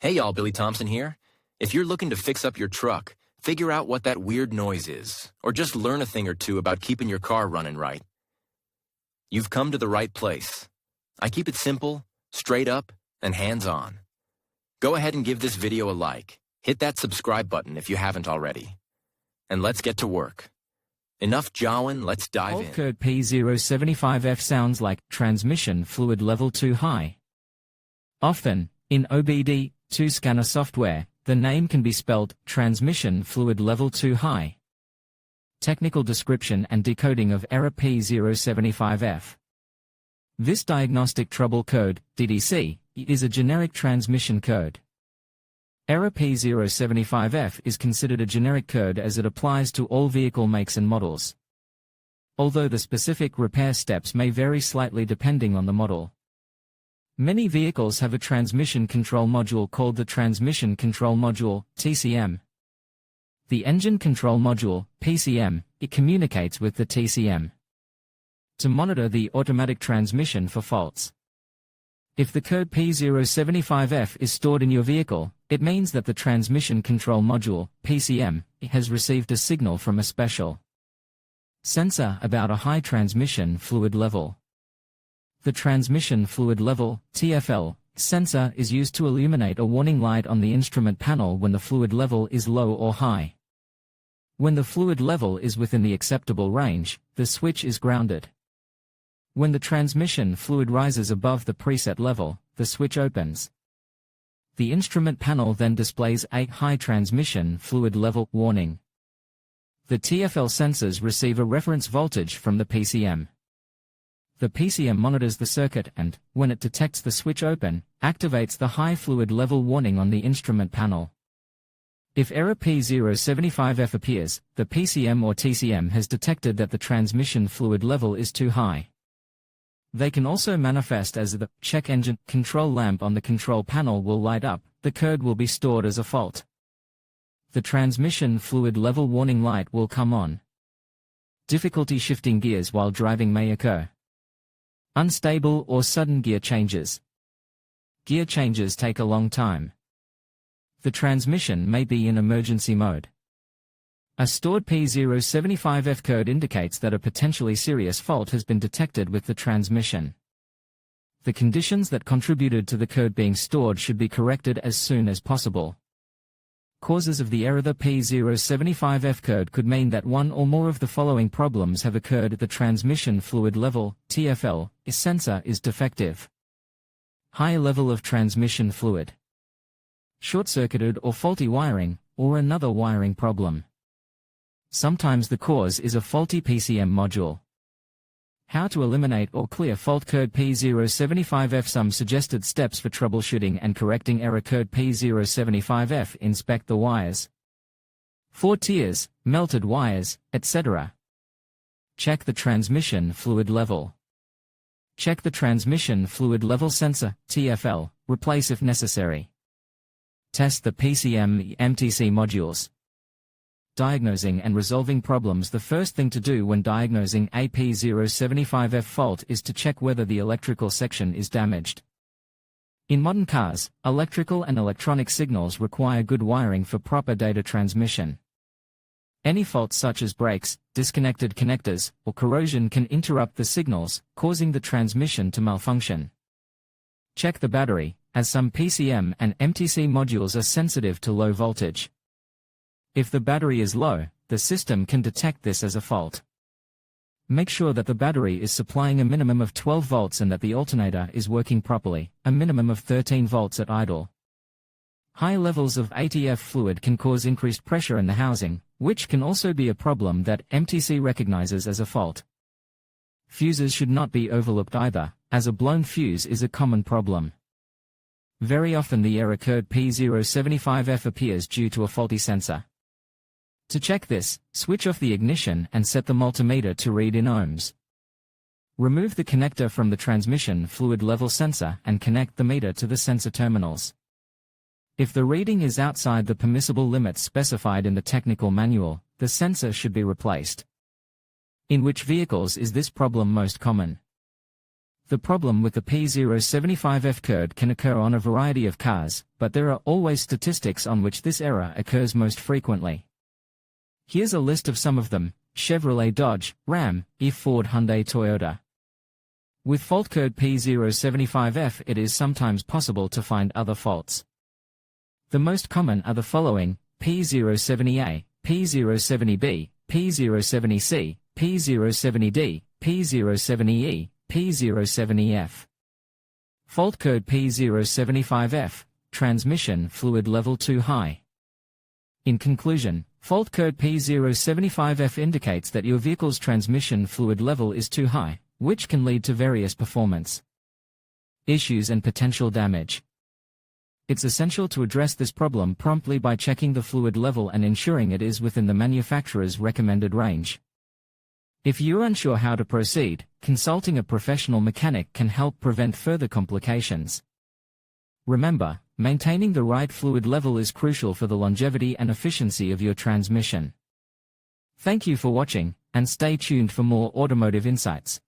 Hey y'all, Billy Thompson here. If you're looking to fix up your truck, figure out what that weird noise is, or just learn a thing or two about keeping your car running right, you've come to the right place. I keep it simple, straight up, and hands-on. Go ahead and give this video a like. Hit that subscribe button if you haven't already. And let's get to work. Enough jawing, let's dive in. Fault code P075F sounds like transmission fluid level too high. Often, in OBD2 scanner software, the name can be spelled transmission fluid level too high. Technical description and decoding of error P075F. This diagnostic trouble code, DDC, is a generic transmission code. Error P075F is considered a generic code as it applies to all vehicle makes and models, although the specific repair steps may vary slightly depending on the model. Many vehicles have a transmission control module called the Transmission Control Module, TCM. The Engine Control Module, PCM, it communicates with the TCM to monitor the automatic transmission for faults. If the code P075F is stored in your vehicle, it means that the Transmission Control Module, PCM, has received a signal from a special sensor about a high transmission fluid level. The Transmission Fluid Level, TFL, sensor is used to illuminate a warning light on the instrument panel when the fluid level is low or high. When the fluid level is within the acceptable range, the switch is grounded. When the transmission fluid rises above the preset level, the switch opens. The instrument panel then displays a high transmission fluid level warning. The TFL sensors receive a reference voltage from the PCM. The PCM monitors the circuit and, when it detects the switch open, activates the high fluid level warning on the instrument panel. If error P075F appears, the PCM or TCM has detected that the transmission fluid level is too high. They can also manifest as the check engine control lamp on the control panel will light up. The code will be stored as a fault. The transmission fluid level warning light will come on. Difficulty shifting gears while driving may occur. Unstable or sudden gear changes. Gear changes take a long time. The transmission may be in emergency mode. A stored P075F code indicates that a potentially serious fault has been detected with the transmission. The conditions that contributed to the code being stored should be corrected as soon as possible. Causes of the error. The P075F code could mean that one or more of the following problems have occurred. The transmission fluid level, TFL, sensor is defective. High level of transmission fluid. Short-circuited or faulty wiring, or another wiring problem. Sometimes the cause is a faulty PCM module. How to eliminate or clear fault code P075F. Some suggested steps for troubleshooting and correcting error code P075F. Inspect the wires for tears, melted wires, etc. Check the transmission fluid level. Check the transmission fluid level sensor, TFL, replace if necessary. Test the PCM MTC modules. Diagnosing and resolving problems. The first thing to do when diagnosing a P075F fault is to check whether the electrical section is damaged. In modern cars, electrical and electronic signals require good wiring for proper data transmission. Any faults such as breaks, disconnected connectors, or corrosion can interrupt the signals, causing the transmission to malfunction. Check the battery, as some PCM and MTC modules are sensitive to low voltage. If the battery is low, the system can detect this as a fault. Make sure that the battery is supplying a minimum of 12 volts and that the alternator is working properly, a minimum of 13 volts at idle. High levels of ATF fluid can cause increased pressure in the housing, which can also be a problem that MTC recognizes as a fault. Fuses should not be overlooked either, as a blown fuse is a common problem. Very often the error code P075F appears due to a faulty sensor. To check this, switch off the ignition and set the multimeter to read in ohms. Remove the connector from the transmission fluid level sensor and connect the meter to the sensor terminals. If the reading is outside the permissible limits specified in the technical manual, the sensor should be replaced. In which vehicles is this problem most common? The problem with the P075F code can occur on a variety of cars, but there are always statistics on which this error occurs most frequently. Here's a list of some of them: Chevrolet, Dodge, Ram, Ford, Hyundai, Toyota. With fault code P075F, it is sometimes possible to find other faults. The most common are the following: P070A, P070B, P070C, P070D, P070E, P070F. Fault code P075F, transmission fluid level too high. In conclusion, fault code P075F indicates that your vehicle's transmission fluid level is too high, which can lead to various performance issues and potential damage. It's essential to address this problem promptly by checking the fluid level and ensuring it is within the manufacturer's recommended range. If you're unsure how to proceed, consulting a professional mechanic can help prevent further complications. Remember, maintaining the right fluid level is crucial for the longevity and efficiency of your transmission. Thank you for watching, and stay tuned for more automotive insights.